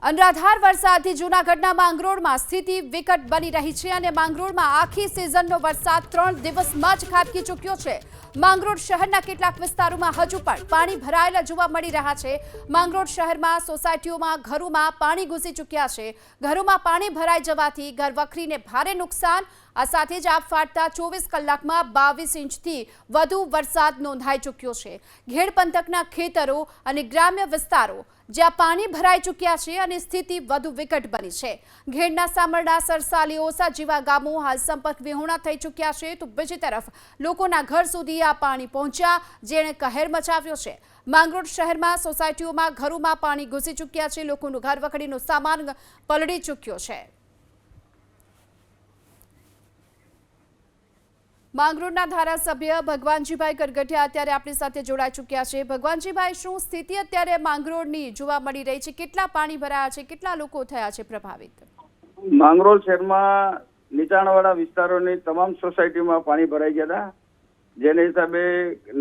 અનરાધાર વરસાદથી જૂનાગઢના માંગરોળમાં સ્થિતિ વિકટ બની રહી છે અને માંગરોળમાં આખી સિઝનનો વરસાદ 3 દિવસમાં જ ખાબકી ચૂક્યો છે। માંગરોળ શહેરના કેટલાક વિસ્તારોમાં હજુ પણ પાણી ભરાયેલા જોવા મળી રહ્યા છે। માંગરોળ શહેરમાં સોસાયટીઓમાં ઘરોમાં પાણી ઘૂસી ચૂક્યા છે। ઘરોમાં પાણી ભરાઈ જવાથી ઘરવખરીને ભારે નુકસાન। આ સાથે જ આપ ફાટતા 24 કલાકમાં 22 ઇંચથી વધુ વરસાદ નોંધાઈ ચૂક્યો છે। ઘેડ પંથકના ખેતરો અને ગ્રામ્ય વિસ્તારો જ્યાં પાણી ભરાઈ ચૂક્યા છે અને સ્થિતિ વધુ વિકટ બની છે। ઘેડના સામરડા, સરસાલી, ઓસા જેવા ગામો હાલ સંપર્ક વિહોણા થઈ ચૂક્યા છે તો બીજી તરફ લોકોના ઘર સુધી આ પાણી પહોંચ્યા જેણે કહેર મચાવ્યો છે। માંગરોળ શહેરમાં સોસાયટીઓમાં ઘરોમાં પાણી ઘૂસી ચૂક્યા છે। લોકોનું ઘર વખરીનો સામાન પલળી ચૂક્યો છે। માંગરોળના ધારાસભ્ય ભગવાનજીભાઈ કરગઠિયા અત્યારે આપણી સાથે જોડાઈ ચૂક્યા છે। ભગવાનજીભાઈ, શું સ્થિતિ અત્યારે માંગરોળની જોવા મળી રહી છે? કેટલા પાણી ભરાયા છે? કેટલા લોકો થયા છે પ્રભાવિત? માંગરોળ શહેરમાં નીચાણવાળા વિસ્તારોની તમામ સોસાયટીમાં પાણી ભરાઈ ગયા હતા, જેને હિસાબે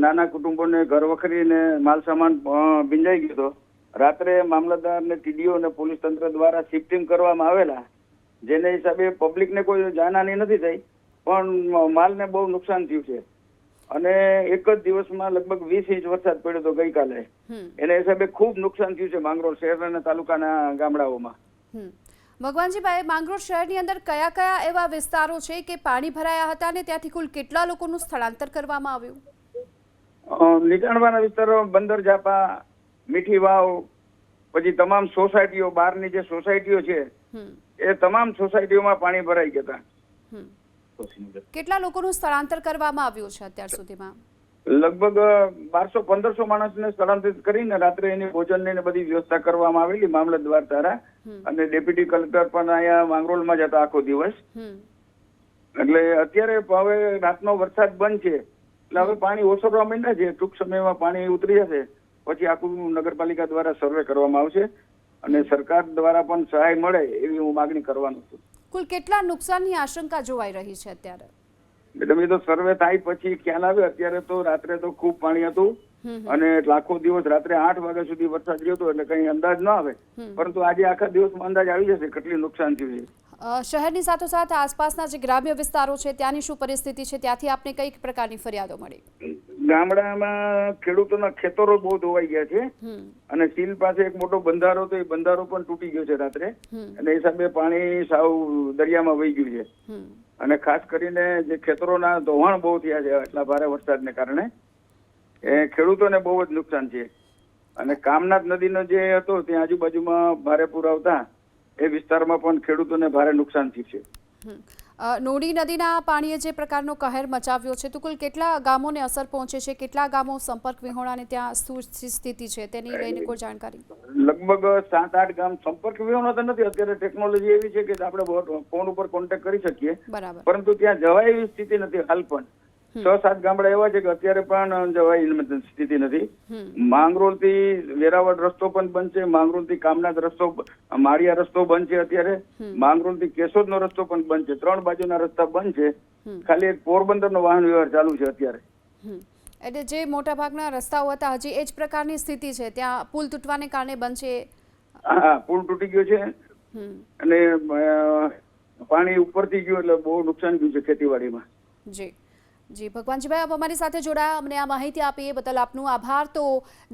નાના કુટુંબોને ઘર વખરીને માલ સામાન ભીંજાઈ ગયો હતો। રાત્રે મામલતદાર ને ટીડીઓ અને પોલીસ તંત્ર દ્વારા શિફ્ટિંગ કરવામાં આવેલા, જેને હિસાબે પબ્લિકને કોઈ જાનહાની નથી થઈ પણ માલને બહુ નુકસાન થયું છે અને એક જ દિવસમાં લગભગ 20 ઇંચ વરસાદ પડ્યો હતો ગઈકાલે। એના હિસાબે ખૂબ નુકસાન થયું છે માંગરોળ શહેર અને તાલુકાના ગામડાઓમાં। ભગવાનજીભાઈ, માંગરોળ શહેરની અંદર કયા કયા એવા વિસ્તારો છે કે પાણી ભરાયા હતા અને ત્યાંથી કુલ કેટલા લોકોનું સ્થળાંતર કરવામાં આવ્યું? નીચાણવાળા વિસ્તારો બંદર ઝાપા, મીઠી વાવ, પછી તમામ સોસાયટીઓ, બહારની જે સોસાયટીઓ છે એ તમામ સોસાયટીઓમાં પાણી ભરાઈ ગયા હતા। કેટલા લોકોનું સ્થળાંતર કરવામાં આવ્યું છે અત્યાર સુધીમાં? લગભગ 1200-1500 માણસને સ્થળાંતરિત કરીને રાત્રે એની ભોજનની બધી વ્યવસ્થા કરવામાં આવેલી મામલતદાર દ્વારા, અને ડેપ્યુટી કલેક્ટર પણ અહીંયા માંગરોળમાં જ હતા આખો દિવસ। એટલે અત્યારે હવે રાતનો વરસાદ બંધ છે એટલે હવે પાણી ઓસરવા માંડ્યા છે। ટૂંક સમયમાં પાણી ઉતરી જશે પછી આખું નગરપાલિકા દ્વારા સર્વે કરવામાં આવશે અને સરકાર દ્વારા પણ સહાય મળે એવી હું માગણી કરવાનો છું। કુલ કેટલા નુકસાનની આશંકા જોવાઈ રહી છે અત્યારે? મેડમ, એ તો સર્વે થાય પછી ખ્યાલ આવે। અત્યારે તો રાત્રે તો ખૂબ પાણી હતું અને લાખો દિવસ રાત્રે 8 વાગ્યા સુધી વરસાદ રહ્યો હતો એટલે કઈ અંદાજ ન આવે, પરંતુ આજે આખા દિવસમાં અંદાજ આવી જશે કેટલી નુકસાન થયું છે। શહેરની સાથોસાથ આસપાસના જે ગ્રામ્ય વિસ્તારો છે ત્યાંની શું પરિસ્થિતિ છે? ત્યાંથી આપને કઈ પ્રકારની ફરિયાદો મળી? ગામડામાં ખેડૂતોના ખેતરો બહુ ધોવાઈ ગયા છે અને સીલ પાસે એક મોટો બંધારો હતો, એ બંધારો પણ તૂટી ગયો છે રાત્રે અને હિસાબે પાણી સાવ દરિયામાં વહી ગયું છે અને ખાસ કરીને જે ખેતરોના ધોવાણ બહુ થયા છે એટલા ભારે વરસાદને કારણે એ ખેડૂતોને બહુ જ નુકસાન છે। અને કામનાથ નદીનો જે હતો ત્યાં આજુબાજુમાં ભારે પૂર આવતા એ વિસ્તારમાં પણ ખેડૂતોને ભારે નુકસાન થયું છે। નોડી નદીના પાણીએ જે પ્રકારનો કહેર મચાવ્યો છે તો કુલ કેટલા ગામોને અસર પહોંચે છે? કેટલા ગામો સંપર્ક વિહોણાને ત્યાં શું સ્થિતિ છે તેની લઈને કોઈ જાણકારી? લગભગ 7-8 ગામ સંપર્ક વિહોણા તો નથી। અત્યારે ટેકનોલોજી એવી છે કે આપણે ફોન ઉપર કોન્ટેક્ટ કરી શકીએ, પરંતુ ત્યાં જવાય એવી સ્થિતિ નથી હાલ પણ। 6-7 ગામડા એવા છે કે અત્યારે પણ જવાય સ્થિતિ નથી। માંગરોળ થી વેરાવળ રસ્તો પણ બંધ છે, માંગરોળ થી કામનાથ રસ્તો, માળિયા રસ્તો બંધ છે અત્યારે, માંગરોળ થી કેશોદ નો રસ્તો પણ બંધ છે। 3 બાજુના રસ્તા બંધ છે, ખાલી એક પોરબંદર નો વાહન વ્યવહાર ચાલુ છે અત્યારે। એટલે જે મોટા ભાગના રસ્તાઓ હતા હજી એ જ પ્રકારની સ્થિતિ છે? ત્યાં પુલ તૂટવાને કારણે બંધ છે? હા, પુલ તૂટી ગયો છે અને પાણી ઉપરથી ગયું એટલે બહુ નુકસાન ગયું છે ખેતીવાડીમાં। જી જી ભગવાનજીભાઈ, આપ અમારી સાથે જોડાયા, અમને આ માહિતી આપી એ બદલ આપનો આભાર। તો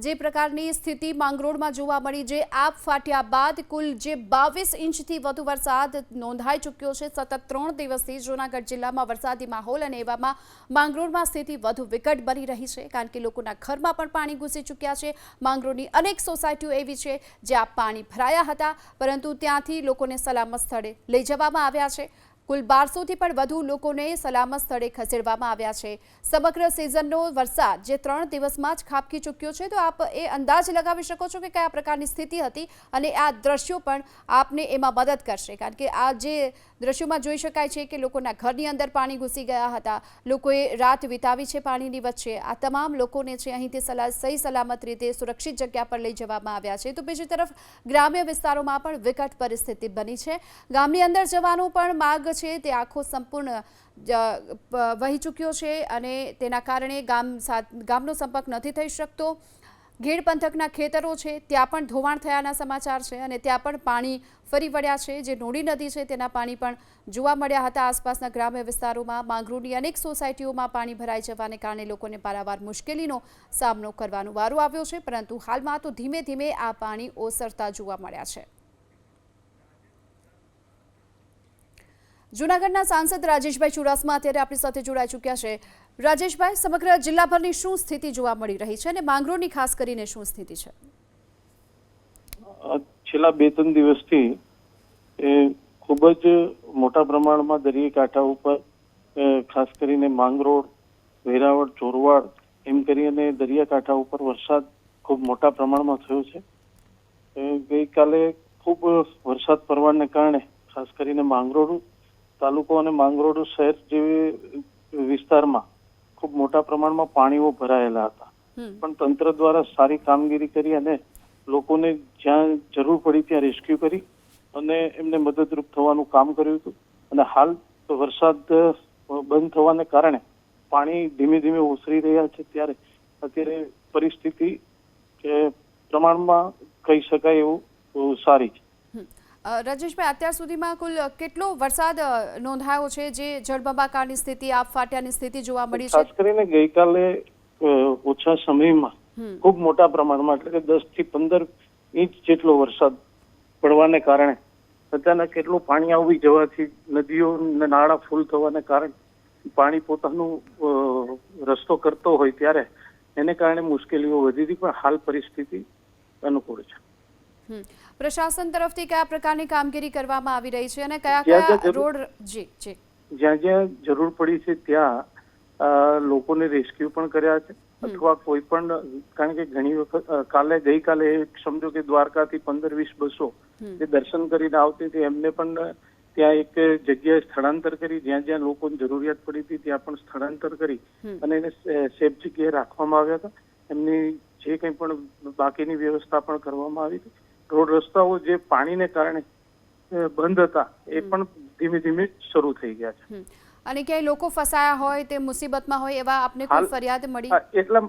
જે પ્રકારની સ્થિતિ માંગરોળમાં જોવા મળી, જે આપ ફાટ્યા બાદ કુલ જે 22 ઇંચથી વધુ વરસાદ નોંધાઈ ચૂક્યો છે સતત 3 દિવસથી જૂનાગઢ જિલ્લામાં વરસાદી માહોલ, અને એવામાં માંગરોળમાં સ્થિતિ વધુ વિકટ બની રહી છે કારણ કે લોકોના ઘરમાં પણ પાણી ઘૂસી ચૂક્યા છે। માંગરોળની અનેક સોસાયટીઓ એવી છે જ્યાં પાણી ભરાયા હતા પરંતુ ત્યાંથી લોકોને સલામત સ્થળે લઈ જવામાં આવ્યા છે। કુલ 1200થી પણ વધુ લોકોને સલામત સ્થળે ખસેડવામાં આવ્યા છે। સમગ્ર સિઝનનો વરસાદ જે 3 દિવસમાં જ ખાબકી ચૂક્યો છે તો આપ એ અંદાજ લગાવી શકો છો કે કયા પ્રકારની સ્થિતિ હતી અને આ દ્રશ્યો પણ આપને એમાં મદદ કરશે કારણ કે આ જે દ્રશ્યોમાં જોઈ શકાય છે કે લોકોના ઘરની અંદર પાણી ઘૂસી ગયા હતા, લોકોએ રાત વિતાવી છે પાણીની વચ્ચે। આ તમામ લોકોને છે અહીંથી સહી સલામત રીતે સુરક્ષિત જગ્યા પર લઈ જવામાં આવ્યા છે। તો બીજી તરફ ગ્રામ્ય વિસ્તારોમાં પણ વિકટ પરિસ્થિતિ બની છે। ગામની અંદર જવાનો પણ માર્ગ છે તે આખો સંપૂર્ણ વહી ચૂક્યો છે અને તેના કારણે ગામનો સંપર્ક નથી થઈ શકતો। ગીર પંથકના ખેતરો છે ત્યાં પણ ધોવાણ થયાના સમાચાર છે અને ત્યાં પણ પાણી ફરી વળ્યા છે. જે નોડી નદી છે તેના પાણી પણ જોવા મળ્યા હતા. આસપાસના ગ્રામ્ય વિસ્તારોમાં માંગરોળની અનેક સોસાયટીઓમાં પાણી ભરાઈ જવાને કારણે લોકોને પારાવાર મુશ્કેલીનો સામનો કરવાનો વારો આવ્યો છે, પરંતુ હાલમાં તો ધીમે ધીમે આ પાણી ઓસરતા જોવા મળ્યા છે. જૂનાગઢના સાંસદ રાજેશભાઈ ચુડાસમા અત્યારે આપણી સાથે જોડાઈ ચૂક્યા છે. રાજેશભાઈ, સમગ્ર જિલ્લાભરની શું સ્થિતિ જોવા મળી રહી છે અને માંગરોળની ખાસ કરીને શું સ્થિતિ છે? છેલ્લા 2-3 દિવસથી ખૂબ જ મોટા પ્રમાણમાં દરિયાકાંઠા ઉપર ખાસ કરીને માંગરોળ, વેરાવળ, ચોરવાડ એમ કરીને દરિયાકાંઠા ઉપર વરસાદ ખૂબ મોટા પ્રમાણમાં થયો છે. ગઈકાલે ખૂબ વરસાદ પડવાને કારણે ખાસ કરીને માંગરોળ તાલુકો અને માંગરોળ શહેર જેવી વિસ્તારમાં ખૂબ મોટા પ્રમાણમાં પાણીઓ ભરાયેલા હતા, પણ તંત્ર દ્વારા સારી કામગીરી કરી અને લોકોને જ્યાં જરૂર પડી ત્યાં રેસ્ક્યુ કરી અને એમને મદદરૂપ થવાનું કામ કર્યું હતું. અને હાલ તો વરસાદ બંધ થવાને કારણે પાણી ધીમે ધીમે ઓસરી રહ્યા છે, ત્યારે અત્યારે પરિસ્થિતિ પ્રમાણમાં કહી શકાય એવું સારી છે. રાજેશભાઈ, અત્યાર સુધીમાં કુલ કેટલો વરસાદ નોંધાયો છે? જે જળબંબાકારની સ્થિતિ, આબ ફાટ્યાની સ્થિતિ જોવા મળી છે? ખાસ કરીને ગઈકાલે ઓછા સમયમાં ખૂબ મોટા પ્રમાણમાં એટલે કે 10 થી 15 ઇંચ જેટલો વરસાદ પડવાને કારણે અચાનક કેટલું પાણી આવી જવાથી નદીઓ અને નાળા ફૂલ થવાને કારણે પાણી પોતાનું રસ્તો કરતો હોય ત્યારે એને કારણે મુશ્કેલીઓ વધી હતી, પણ હાલ પરિસ્થિતિ અનુકૂળ છે. પ્રશાસન તરફથી કયા પ્રકારની કામગીરી કરવામાં આવી રહી છે અને કયા કયા રોડ જ્યાં જ્યાં જરૂર પડી છે ત્યાં લોકોને રેસ્ક્યુ પણ કર્યા છે, અથવા કોઈ પણ, કારણ કે ઘણી વખત ગઈકાલે સમજો કે દ્વારકાથી 15-20 બસો જે દર્શન કરીને આવતી હતી એમને પણ ત્યાં એક જગ્યાએ સ્થળાંતર કરી, જ્યાં જ્યાં લોકોની જરૂરિયાત પડી હતી ત્યાં પણ સ્થળાંતર કરી અને એને સેફ જગ્યાએ રાખવામાં આવ્યા હતા. એમની જે કંઈ પણ બાકીની વ્યવસ્થા પણ કરવામાં આવી હતી. રોડ રસ્તાઓ જે પાણીને કારણે બંધ હતા એ પણ ધીમે ધીમે શરૂ થઈ ગયા છે. અને ક્યાંય લોકો ફસાયા હોય, તે મુસીબતમાં હોય, એવા આપને કોઈ ફરિયાદ મળી? એટલા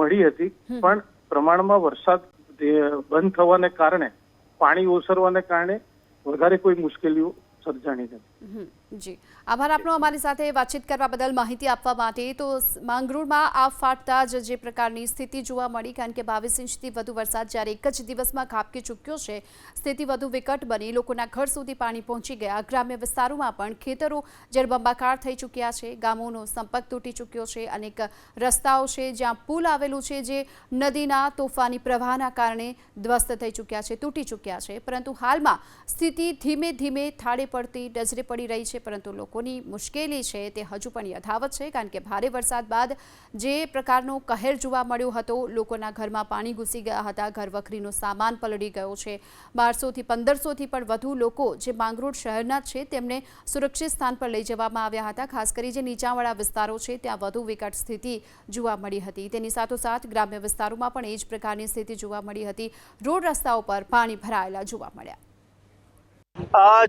મળી હતી, પણ પ્રમાણમાં વરસાદ બંધ થવાને કારણે, પાણી ઓસરવાને કારણે વધારે કોઈ મુશ્કેલીઓ સર્જાણી નથી. જી, આભાર આપનો અમારી સાથે વાતચીત કરવા બદલ, માહિતી આપવા માટે. તો માંગરોળમાં આ ફાટતા જ જે પ્રકારની સ્થિતિ જોવા મળી, કારણ કે 22 ઇંચથી વધુ વરસાદ જ્યારે એક જ દિવસમાં ખાબકી ચૂક્યો છે, સ્થિતિ વધુ વિકટ બની, લોકોના ઘર સુધી પાણી પહોંચી ગયા. ગ્રામ્ય વિસ્તારોમાં પણ ખેતરો જળબંબાકાર થઈ ચૂક્યા છે, ગામોનો સંપર્ક તૂટી ચૂક્યો છે, અનેક રસ્તાઓ છે જ્યાં પુલ આવેલું છે જે નદીના તોફાની પ્રવાહના કારણે ધ્વસ્ત થઈ ચૂક્યા છે, તૂટી ચૂક્યા છે. પરંતુ હાલમાં સ્થિતિ ધીમે ધીમે થાળે પડતી નજરે પડી રહી છે, પરંતુ લોકોની મુશ્કેલી છે તે હજુ પણ યથાવત છે, કારણ કે ભારે વરસાદ બાદ જે પ્રકારનો કહેર જોવા મળ્યો હતો, લોકોના ઘરમાં પાણી ઘૂસી ગયા હતા, ઘરવખરીનો સામાન પલળી ગયો છે. 1200 થી 1500થી પણ વધુ લોકો જે માંગરોળ શહેરના છે તેમને સુરક્ષિત સ્થાન પર લઈ જવામાં આવ્યા હતા. ખાસ કરી જે નીચાણવાળા વિસ્તારો છે ત્યાં વધુ વિકટ સ્થિતિ જોવા મળી હતી. તેની સાથોસાથ ગ્રામ્ય વિસ્તારોમાં પણ એ જ પ્રકારની સ્થિતિ જોવા મળી હતી. રોડ રસ્તાઓ પર પાણી ભરાયેલા જોવા મળ્યા.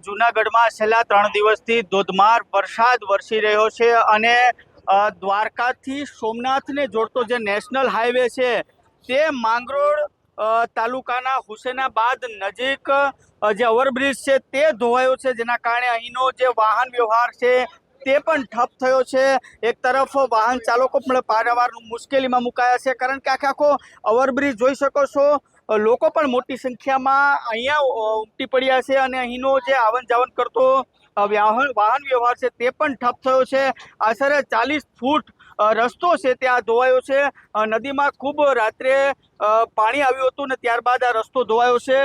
જૂનાગઢમાં છેલ્લા 3 દિવસથી ધોધમાર વરસાદ વરસી રહ્યો છે અને દ્વારકાથી સોમનાથને જોડતો જે નેશનલ હાઈવે છે તે માંગરોળ તાલુકાના હુસેનાબાદ નજીક જે ઓવરબ્રિજ છે તે ધોવાયો છે, જેના કારણે અહીંનો જે વાહન વ્યવહાર છે તે પણ ઠપ થયો છે. એક તરફ વાહન ચાલકો પણ પારાવાર મુશ્કેલીમાં મુકાયા છે, કારણ કે આખો ઓવરબ્રિજ જોઈ શકો છો, લોકો પણ મોટી સંખ્યામાં અહીંયા ઉમટી પડ્યા છે અને અહીંનો જે આવન જાવન કરતો વાહન વ્યવહાર છે તે પણ ઠપ થયો છે. આશરે 40 ફૂટ રસ્તો છે ત્યાં ધોવાયો છે. નદીમાં ખૂબ રાત્રે પાણી આવ્યું હતું ને ત્યારબાદ આ રસ્તો ધોવાયો છે.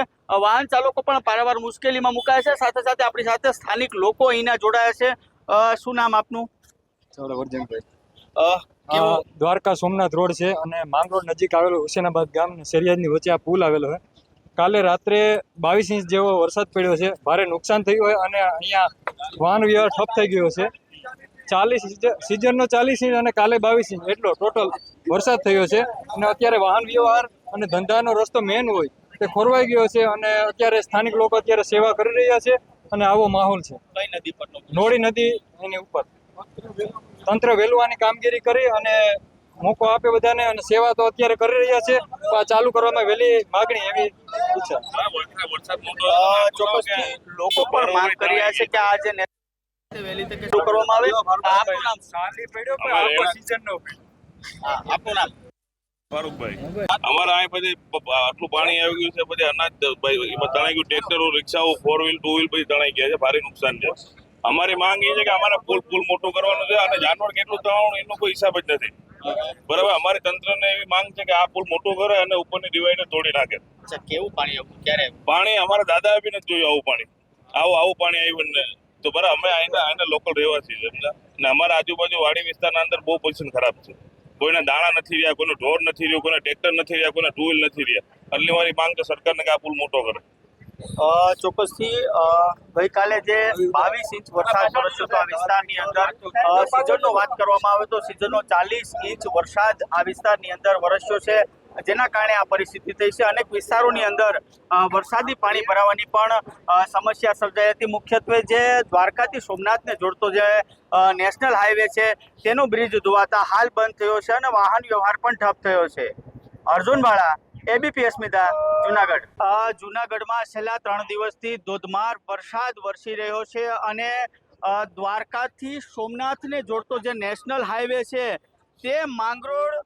વાહન ચાલકો પણ પારાવાર મુશ્કેલીમાં મુકાયા છે. સાથે સાથે આપણી સાથે સ્થાનિક લોકો અહીંના જોડાયા છે. શું નામ આપનું? દ્વારકા સોમનાથ રોડ છે અને માંગરોળ નજીક આવેલો હુસેનાબાદ ગામ ને શેરિયાદની વચ્ચે આ પુલ આવેલો છે. કાલે રાત્રે 22 ઇંચ જેવો વરસાદ પડ્યો છે, ભારે નુકસાન થયું હોય અને અહીંયા વાહન વ્યવહાર ઠપ થઈ ગયો છે. 40 સિઝનનો 40 ઇંચ અને કાલે 22 ઇંચ એટલો ટોટલ વરસાદ થયો છે અને અત્યારે વાહન વ્યવહાર અને ધંધાનો રસ્તો મેન હોય તે ખોરવાઈ ગયો છે અને અત્યારે સ્થાનિક લોકો અત્યારે સેવા કરી રહ્યા છે અને આવો માહોલ છે. કઈ નદી પર? નોડી નદી એની ઉપર તંત્ર વહેલું આની કામગીરી કરી અને મોકો આપે બધાને અને સેવા તો અત્યારે કરી રહ્યા છે, તો આ ચાલુ કરવામાં વહેલી માગણી એવી ઈચ્છા. ચોક્કસથી લોકો પણ માંગ કરી રહ્યા છે કે આ જે વહેલી તકે શરૂ કરવામાં આવે. આપનું નામ? આપનું નામ? ફારૂકભાઈ, અમારા અહીં પછી આટલું પાણી આવી ગયું છે, પછી અનાજ તણાઈ ગયું, ટ્રેક્ટરો, રિક્ષાઓ, 4 વ્હીલ 2 વ્હીલ પછી તણાઈ ગયા છે, ભારે નુકસાન છે. અમારી માંગ એ છે કે અમારે પુલ મોટો કરવાનો છે અને જાનવર કેટલું તણાવવાનું એનો કોઈ હિસાબ જ નથી. બરાબર, અમારી તંત્રને એવી માંગ છે કે આ પુલ મોટો કરે અને ઉપરની ડિવાઈડર તોડી નાખે. કેવું પાણી આવ્યું? ક્યારે? પાણી અમારા દાદા બી નથી જોયું આવું પાણી. આવું પાણી આવ્યું ને તો બરાબર, અમે અહીંના લોકલ રહેવાસી છે ને અમારા આજુબાજુ વાડી વિસ્તારના અંદર બહુ પોઝિશન ખરાબ છે. કોઈના દાણા નથી રહ્યા, કોઈનું ઢોર નથી રહ્યું, કોઈના ટ્રેક્ટર નથી રહ્યા, કોઈના 2 વ્હીલ નથી રહ્યા. એટલે મારી માંગ તો સરકારને કે આ પુલ મોટો કરે. ચોક્કસથી ગઈકાલે જે 22 ઇંચ વરસાદ વરસ્યો હતો આ વિસ્તારની અંદર, સિઝનનો વાત કરવામાં આવે તો સિઝનનો 40 ઇંચ વરસાદ આ વિસ્તારની અંદર વરસ્યો છે, જેના કારણે આ પરિસ્થિતિ થઈ છે. અનેક વિસ્તારોની અંદર વરસાદી પાણી ભરાવાની પણ સમસ્યા સર્જાઈ હતી. મુખ્યત્વે જે દ્વારકાથી સોમનાથને જોડતો જે નેશનલ હાઈવે છે તેનો બ્રિજ ધોવાતા હાલ બંધ થયો છે અને વાહન વ્યવહાર પણ ઠપ થયો છે. અર્જુન વાળા, એબીપી અસ્મિતા, જુનાગઢ. જુનાગઢમાં છેલ્લા 3 દિવસથી ધોધમાર વરસાદ વરસી રહ્યો છે અને દ્વારકાથી સોમનાથને જોડતો જે નેશનલ હાઈવે છે તે માંગરોળ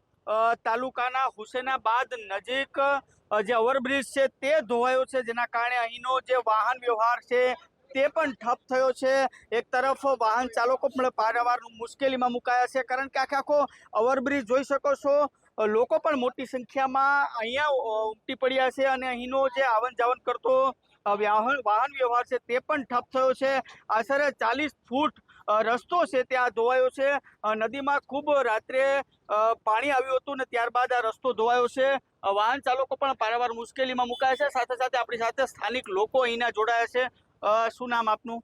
તાલુકાના હુસેનાબાદ નજીક જે ઓવરબ્રિજ છે તે ધોવાયો છે, જેના કારણે અહીંનો જે વાહન વ્યવહાર છે તે પણ ઠપ થયો છે. એક તરફ વાહન ચાલકો પણ પારાવાર મુશ્કેલીમાં મુકાયા છે, કારણ કે આખો ઓવરબ્રિજ જોઈ શકો છો. લોકો પણ મોટી સંખ્યામાં અહીંયા ઉમટી પડ્યા છે અને અહીંનો જે આવન જાવન કરતો વાહન વ્યવહાર છે તે પણ ઠપ થયો છે. આશરે 40 ફૂટ રસ્તો છે ત્યાં ધોવાયો છે. નદીમાં ખૂબ રાત્રે પાણી આવ્યું હતું ને ત્યારબાદ આ રસ્તો ધોવાયો છે. વાહન ચાલકો પણ પારાવાર મુશ્કેલીમાં મુકાયા છે. સાથે સાથે આપણી સાથે સ્થાનિક લોકો અહીંના જોડાયા છે. શું નામ આપનું?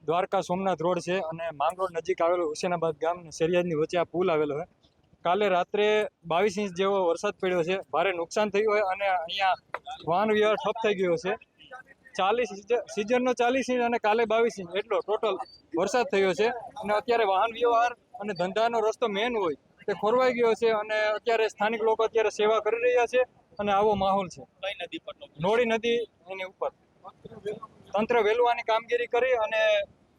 દ્વારકા સોમનાથ રોડ છે અને માંગરોળ નજીક આવેલું હુસેનાબાદ ગામ શેરિયાદની વચ્ચે આ પુલ આવેલો છે. કાલે રાત્રે 22 ઇંચ જેવો વરસાદ પડ્યો છે, ભારે નુકસાન થયું હોય અને અહીંયા વાહન વ્યવહાર ઠપ થઈ ગયો છે. 40 સિઝનનો 40 ઇંચ અને કાલે 22 ઇંચ એટલો ટોટલ વરસાદ થયો છે અને અત્યારે વાહન વ્યવહાર અને ધંધાનો રસ્તો મેન હોય તે ખોરવાઈ ગયો છે અને અત્યારે સ્થાનિક લોકો અત્યારે સેવા કરી રહ્યા છે અને આવો માહોલ છે. કઈ નદી પર? નોળી નદી એની ઉપર. તંત્ર વહેલું આની કામગીરી કરી અને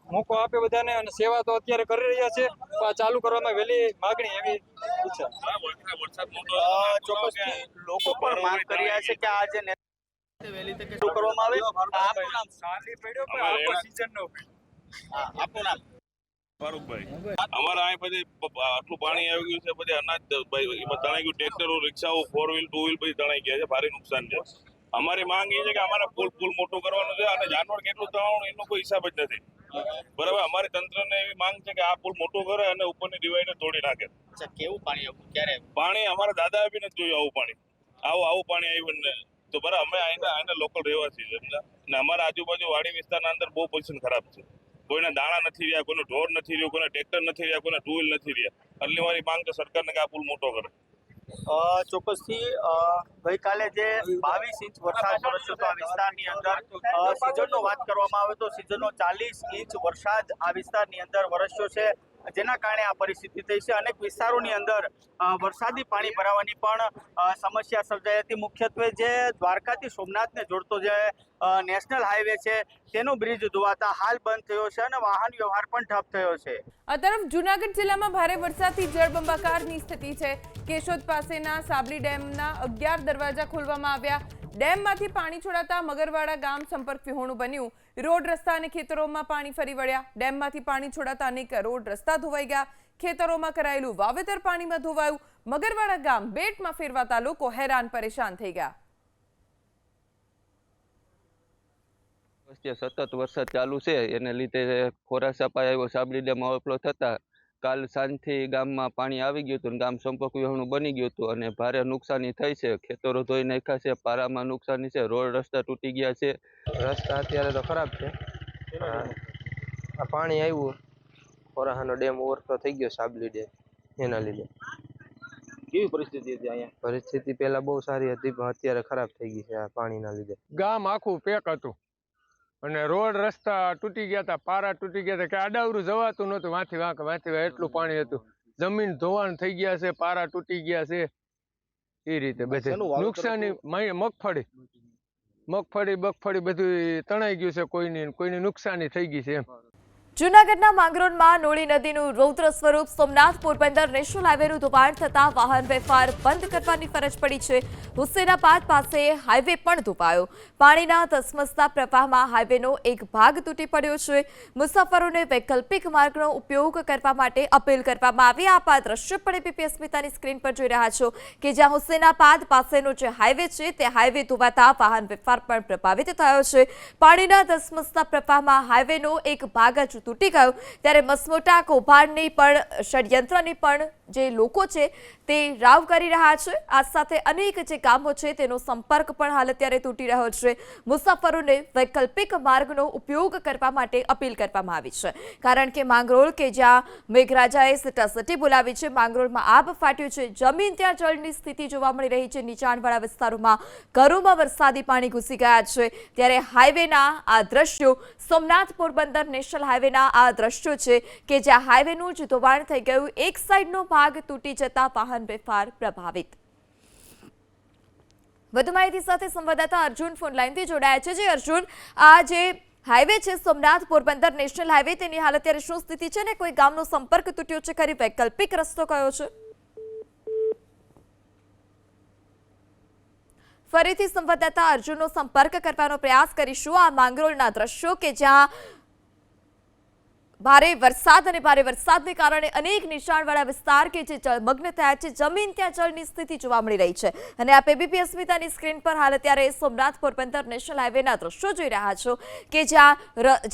મોકો આપે બધાને અને સેવા તો અત્યારે કરી રહ્યા છે, તો આ ચાલુ કરવામાં વહેલી માગણી એવી ઈચ્છા. ચોક્કસથી લોકો પણ માંગ કરી રહ્યા છે કે આ જે વહેલી તકે શરૂ કરવામાં આવે. આપનું નામ? આપનું નામ? ફારૂકભાઈ, અમારા અહીં પછી આટલું પાણી આવી ગયું છે, પછી અનાજ તણાઈ ગયું, ટ્રેક્ટરો, રિક્ષાઓ, 4 વ્હીલ 2 વ્હીલ પછી તણાઈ ગયા છે, ભારે નુકસાન છે. અમારી માંગ એ છે કે અમારે પુલ મોટો કરવાનો છે અને જાનવર કેટલું તણાવવાનું એનો કોઈ હિસાબ જ નથી. બરાબર, અમારી તંત્રને એવી માંગ છે કે આ પુલ મોટો કરે અને ઉપરની ડિવાઈડર તોડી નાખે. કેવું પાણી આવ્યું? ક્યારે? પાણી અમારા દાદા બી નથી જોયું આવું પાણી. આવું પાણી આવ્યું ને તો બરાબર, અમે અહીંના લોકલ રહેવાસી છે ને અમારા આજુબાજુ વાડી વિસ્તારના અંદર બહુ પોઝિશન ખરાબ છે. કોઈના દાણા નથી રહ્યા, કોઈનું ઢોર નથી રહ્યું, કોઈના ટ્રેક્ટર નથી રહ્યા, કોઈના 2 વ્હીલ નથી રહ્યા. એટલે મારી માંગ તો સરકારને કે આ પુલ મોટો કરે. ચોક્કસથી ગઈકાલે જે 22 ઇંચ વરસાદ વરસ્યો હતો આ વિસ્તારની અંદર, સિઝનનો વાત કરવામાં આવે તો સિઝનનો 40 ઇંચ વરસાદ આ વિસ્તારની અંદર વરસ્યો છે, જેના કારણે આ પરિસ્થિતિ થઈ છે. અનેક વિસ્તારોની અંદર વરસાદી પાણી ભરાવાની પણ સમસ્યા સર્જાઈ હતી. મુખ્યત્વે જે દ્વારકાથી સોમનાથને જોડતો જે નેશનલ હાઈવે છે તેનો બ્રિજ ધોવાતા હાલ બંધ થયો છે અને વાહન વ્યવહાર પણ ઠપ થયો છે. આ તરફ જૂનાગઢ જિલ્લામાં ભારે વરસાદથી જળબંબાકારની સ્થિતિ છે. કેશોદ પાસેના સાબલી ડેમના 11 દરવાજા ખોલવામાં આવ્યા. ડેમમાંથી પાણી છોડાતા મગરવાડા ગામ સંપર્ક વિહોણું બન્યું. રોડ રસ્તા અને ખેતરોમાં પાણી ફરી વળ્યા. ડેમમાંથી પાણી છોડાતા અનેક રોડ રસ્તા ધોવાઈ ગયા. ખેતરોમાં કરાયેલું વાવેતર પાણીમાં ધોવાયું. મગરવાડા ગામ બેટમાં ફેરવાતા લોકો હેરાન પરેશાન થઈ ગયા. સતત વરસાદ ચાલુ છે, એને લીધે ખોરાસાપા આવ્યો. સાબલી ડેમ ઓવરફ્લો થતા કાલ સાંજથી ગામમાં પાણી આવી ગયું હતું, ગામ સંપર્ક વિહોણું બની ગયું હતું અને ભારે નુકસાની થઈ છે. ખેતરો ધોઈ નાખ્યા છે, પારામાં નુકસાની છે, રોડ રસ્તા તૂટી ગયા છે. રસ્તા અત્યારે તો ખરાબ છે. આ પાણી આવ્યું, ખોરાહાનો ડેમ ઓવરફ્લો થઈ ગયો સાબલી ડેમ, એના લીધે. કેવી પરિસ્થિતિ હતી અહીંયા? પરિસ્થિતિ પહેલા બહુ સારી હતી પણ અત્યારે ખરાબ થઈ ગઈ છે આ પાણીના લીધે. ગામ આખું પેક હતું, અને રોડ રસ્તા તૂટી ગયા હતા, પારા તૂટી ગયા હતા કે આડાવરું જવાતું નહોતું, વાંથી એટલું પાણી હતું. જમીન ધોવાણ થઈ ગયા છે, પારા તૂટી ગયા છે, એ રીતે બધે નુકસાની. મગફળી બધું તણાઈ ગયું છે, કોઈની નુકસાની થઈ ગઈ છે એમ. જૂનાગઢના માંગરોળમાં નોળી નદીનું રૌદ્ર સ્વરૂપ. સોમનાથ પોરબંદર નેશનલ હાઈવેનું ધોવાણ થતા વાહન વ્યવહાર બંધ કરવાની ફરજ પડી છે. હુસેનાબાદ પાસે હાઈવે પણ ધોવાયો. પાણીના ધસમસતા પ્રવાહમાં હાઈવેનો એક ભાગ તૂટી પડ્યો છે. મુસાફરોને વૈકલ્પિક માર્ગનો ઉપયોગ કરવા માટે અપીલ કરવામાં આવી. આપ આ દ્રશ્ય પણ એબીપી અસ્મિતાની સ્ક્રીન પર જોઈ રહ્યા છો કે જ્યાં હુસેનાબાદ પાસેનો જે હાઈવે છે તે હાઈવે ધોવાતા વાહન વ્યવહાર પણ પ્રભાવિત થયો છે. પાણીના ધસમસતા પ્રવાહમાં હાઈવેનો એક ભાગ તૂટી ગયો ત્યારે મસમોટા કૌભાંડની પણ ષડયંત્રની પણ જે લોકો છે તે રાવ કરી રહ્યા છે. આ સાથે અનેક જે ગામો છે તેનો સંપર્ક પણ હાલ અત્યારે તૂટી રહ્યો છે. મુસાફરોને વૈકલ્પિક માર્ગનો ઉપયોગ કરવા માટે અપીલ કરવામાં આવી છે. કારણ કે માંગરોળ કે જ્યાં મેઘરાજાએ સટાસટી બોલાવી છે, માંગરોળમાં આબ ફાટ્યું છે, જમીન ત્યાં જળની સ્થિતિ જોવા મળી રહી છે. નીચાણવાળા વિસ્તારોમાં ઘરોમાં વરસાદી પાણી ઘૂસી ગયા છે. ત્યારે હાઈવેના આ દ્રશ્યો, સોમનાથ પોરબંદર નેશનલ હાઈવેના આ દ્રશ્યો છે કે જ્યાં હાઈવેનું જ ધોવાણ થઈ ગયું. એક સાઈડનો ભાગ તૂટી જતા વાહન વ્યવહાર પ્રભાવિત. વધુ માહિતી સાથે સંવાદદાતા અર્જુન ફોન લાઈનથી જોડાયા છે. જે અર્જુન, આ જે હાઈવે છે સોમનાથ પોરબંદર નેશનલ હાઈવે, તેની હાલ અત્યારે શું સ્થિતિ છે ને કોઈ ગામનો સંપર્ક તૂટ્યો છે ખરી? વૈકલ્પિક રસ્તો કયો છે? ફરીથી સંવાદદાતા અર્જુનનો સંપર્ક કરવાનો પ્રયાસ કરીશું. આ માંગરોળના દ્રશ્યો કે જ્યાં ભારે વરસાદ અને ભારે વરસાદને કારણે અનેક નીચાણવાળા વિસ્તાર કે જે જળમગ્ન થયા છે, જમીન ત્યાં જળની સ્થિતિ જોવા મળી રહી છે. અને આપ એબીપી અસ્મિતાની સ્ક્રીન પર હાલ અત્યારે સોમનાથ પોરબંદર નેશનલ હાઈવેના દ્રશ્યો જોઈ રહ્યા છો કે જ્યાં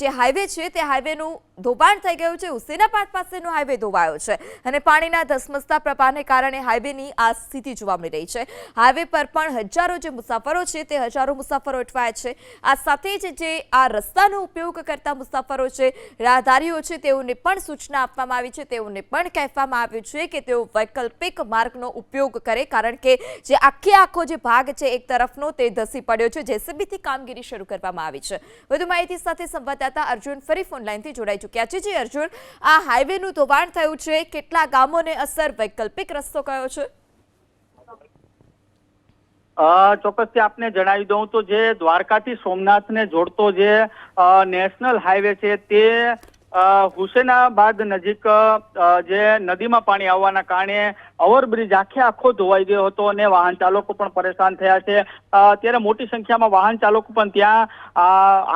જે હાઈવે છે તે હાઈવેનું ધોવાણ થઈ ગયું છે. હુસેનાબાદ પાસેનો હાઈવે ધોવાયો છે અને પાણીના ધસમસતા પ્રવાહને કારણે હાઈવેની આ સ્થિતિ જોવા મળી રહી છે. હાઈવે પર પણ હજારો જે મુસાફરો છે તે હજારો મુસાફરો અટવાયા છે. આ સાથે જ જે આ રસ્તાનો ઉપયોગ કરતા મુસાફરો છે, રાહદારીઓ છે, તેઓને પણ સૂચના આપવામાં આવી છે. તેઓને પણ કહેવામાં આવ્યું છે કે તેઓ વૈકલ્પિક માર્ગનો ઉપયોગ કરે, કારણ કે જે આખો જે ભાગ છે એક તરફનો તે ધસી પડ્યો છે. જેસીબીથી કામગીરી શરૂ કરવામાં આવી છે. વધુ માહિતી સાથે સંવાદદાતા અર્જુન ફરી ફોન લાઈનથી જોડાઈ ચૂક્યા છે. જે અર્જુન, આ હાઈવેનું ધોવાણ થયું છે, કેટલા ગામોને અસર, વૈકલ્પિક રસ્તો કયો છે? ચોક્કસથી આપને જણાવી દઉં તો જે દ્વારકાથી સોમનાથને જોડતો જે નેશનલ હાઈવે છે તે હુસેનાબાદ નજીક જે નદીમાં પાણી આવવાના કારણે ઓવરબ્રિજ આખો ધોવાઈ ગયો હતો અને વાહન ચાલકો પણ પરેશાન થયા છે. ત્યારે મોટી સંખ્યામાં વાહન ચાલકો પણ ત્યાં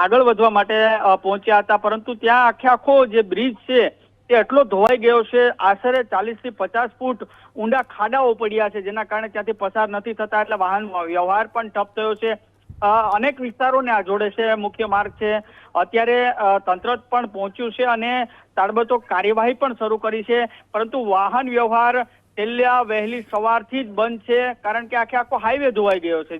આગળ વધવા માટે પહોંચ્યા હતા, પરંતુ ત્યાં આખો જે બ્રિજ છે તે એટલો ધોવાઈ ગયો છે. આશરે 40 થી 50 ફૂટ ઊંડા ખાડાઓ પડ્યા છે, જેના કારણે ત્યાંથી પસાર નથી થતા, એટલે વાહન વ્યવહાર પણ ઠપ થયો છે. અનેક વિસ્તારોને આ જોડે છે, મુખ્ય માર્ગ છે. અત્યારે તંત્ર પણ પહોંચ્યું છે અને તાબડતોબ કાર્યવાહી પણ શરૂ કરી છે, પરંતુ વાહન વ્યવહાર વહેલી સવારથી જ બંધ છે, કારણ કે આખો હાઈવે ધોવાઈ ગયો છે.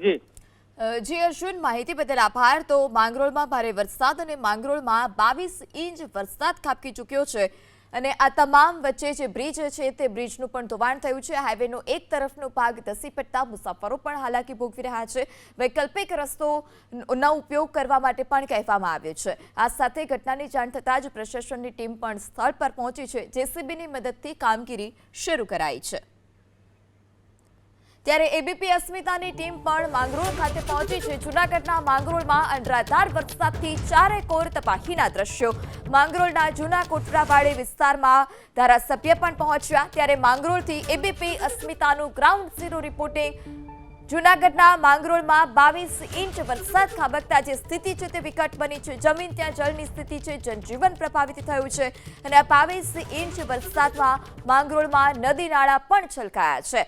જી અર્જુન, માહિતી બદલ આભાર. તો માંગરોળમાં ભારે વરસાદ અને માંગરોળમાં 22 ઇંચ વરસાદ ખાબકી ચૂક્યો છે અને આ તમામ વચ્ચે જે બ્રિજ છે તે બ્રિજનું પણ ધોવાણ થયું છે. હાઈવેનો એક તરફનો ભાગ ધસી પડતા મુસાફરો પણ હાલાકી ભોગવી રહ્યા છે. વૈકલ્પિક રસ્તોનો ઉપયોગ કરવા માટે પણ કહેવામાં આવ્યું છે. આ સાથે ઘટનાની જાણ થતાં જ પ્રશાસનની ટીમ પણ સ્થળ પર પહોંચી છે. જેસીબીની મદદથી કામગીરી શરૂ કરાઈ છે. ત્યારે એબીપી અસ્મિતાની ટીમ પણ માંગરોળ ખાતે પહોંચી છે. જૂનાગઢના માંગરોળમાં અનરાધાર વરસાદથી ચારેકોર તબાહીના દ્રશ્યો. માંગરોળના જૂના કોટરાવાડી વિસ્તારમાં ધારાસભ્ય પણ પહોંચ્યા. ત્યારે માંગરોળથી એબીપી અસ્મિતાનું ગ્રાઉન્ડ ઝીરો રિપોર્ટિંગ. જૂનાગઢના માંગરોળમાં 22 ઇંચ વરસાદ ખાબકતા જે સ્થિતિ છે તે વિકટ બની છે. જમીન ત્યાં જળની સ્થિતિ છે, જનજીવન પ્રભાવિત થયું છે અને આ 22 ઇંચ વરસાદમાં માંગરોળમાં નદી નાળા પણ છલકાયા છે.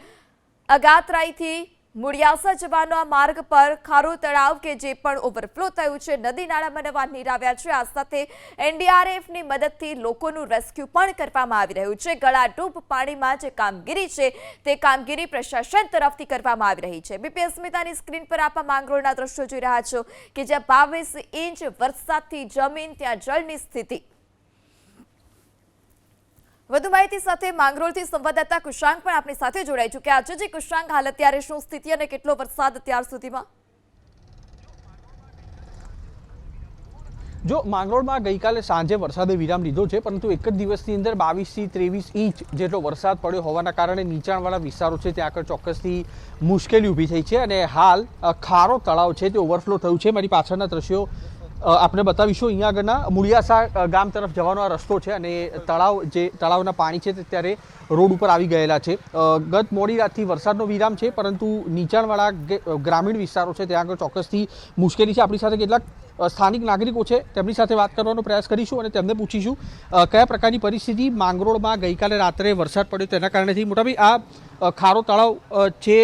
અગાત્રાઈથી મુડિયાસા જવાનો આ માર્ગ પર ખારો તળાવ કે જે પણ ઓવરફ્લો થયું છે, નદી નાળામાં નવા નીર આવ્યા છે. આ સાથે એનડીઆરએફની મદદથી લોકોનું રેસ્ક્યુ પણ કરવામાં આવી રહ્યું છે. ગળાડૂબ પાણીમાં જે કામગીરી છે તે કામગીરી પ્રશાસન તરફથી કરવામાં આવી રહી છે. બીપી અસ્મિતાની સ્ક્રીન પર આપ માંગરોળના દ્રશ્યો જોઈ રહ્યા છો કે જ્યાં 22 ઇંચ વરસાદથી જમીન ત્યાં જળની સ્થિતિ. વધુ માહિતી સાથે માંગરોળથી સંવાદદાતા કુશાંગ પણ આપણી સાથે જોડાઈ ચૂક્યા છે. જે કુશાંગ, હાલ અત્યારે શું સ્થિતિ અને કેટલો વરસાદ અત્યાર સુધીમાં? જો માંગરોળમાં ગઈકાલે સાંજે વરસાદે વિરામ લીધો છે, પરંતુ એક જ દિવસની અંદર 22 થી 23 ઇંચ જેટલો વરસાદ પડ્યો હોવાના કારણે નીચાણવાળા વિસ્તારો છે ત્યાં આગળ ચોક્કસથી મુશ્કેલી ઊભી થઈ છે અને હાલ ખારો તળાવ છે તે ઓવરફ્લો થયું છે. મારી પાછળના દ્રશ્યો આપણે બતાવીશું. અહીંયા આગળના મુળિયાસા ગામ તરફ જવાનો આ રસ્તો છે અને તળાવના પાણી છે તે ત્યારે રોડ ઉપર આવી ગયેલા છે. ગત મોડી રાતથી વરસાદનો વિરામ છે, પરંતુ નીચાણવાળા ગ્રામીણ વિસ્તારો છે ત્યાં આગળ ચોક્કસથી મુશ્કેલી છે. આપણી સાથે કેટલાક સ્થાનિક નાગરિકો છે, તેમની સાથે વાત કરવાનો પ્રયાસ કરીશું અને તેમને પૂછીશું કયા પ્રકારની પરિસ્થિતિ માંગરોળમાં ગઈકાલે રાત્રે વરસાદ પડ્યો તેના કારણેથી. મોટાભાઈ, આ ખારો તળાવ છે,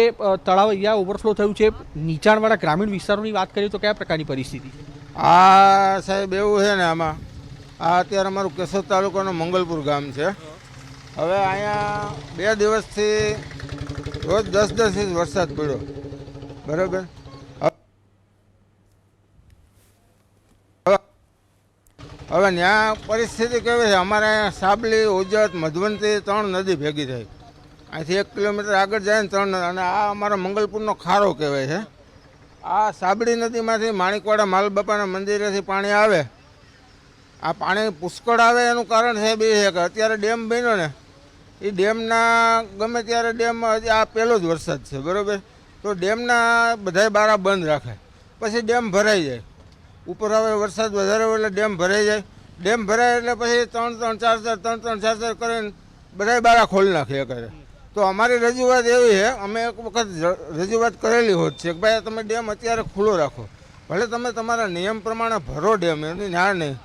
તળાવ અહીંયા ઓવરફ્લો થયું છે. નીચાણવાળા ગ્રામીણ વિસ્તારોની વાત કરીએ તો કયા પ્રકારની પરિસ્થિતિ? આ સાહેબ એવું છે ને, આમાં આ અત્યારે અમારું કેશોદ તાલુકાનું મંગલપુર ગામ છે. હવે અહીંયા 2 દિવસથી રોજ 10-10 ઇંચ વરસાદ પડ્યો, બરાબર. હવે ત્યાં પરિસ્થિતિ કેવી છે, અમારે અહીંયા સાબલી, ઉજ્જત, મધવંતી 3 નદી ભેગી થઈ. અહીંથી 1 કિલોમીટર આગળ જાય ને 3, અને આ અમારા મંગલપુરનો ખારો કહેવાય છે. આ સાબડી નદીમાંથી માણિકવાડા માલબાપાના મંદિરેથી પાણી આવે. આ પાણી પુષ્કળ આવે એનું કારણ સાહેબ એ છે કે અત્યારે ડેમ બન્યો ને, એ ડેમના ગમે ત્યારે ડેમ આ પહેલો જ વરસાદ છે, બરાબર. તો ડેમના બધાય બારા બંધ રાખે, પછી ડેમ ભરાઈ જાય. ઉપર આવે વરસાદ વધારે હોય એટલે ડેમ ભરાઈ જાય. ડેમ ભરાય એટલે પછી 3-3, 4-4 કરીને બધાય બારા ખોલી નાખે કરે. તો અમારી રજૂઆત એવી છે, અમે એક વખત રજૂઆત કરેલી હોત છે કે ભાઈ તમે ડેમ અત્યારે ખુલ્લો રાખો, ભલે તમે તમારા નિયમ પ્રમાણે ભરો ડેમ, એની ના નહીં,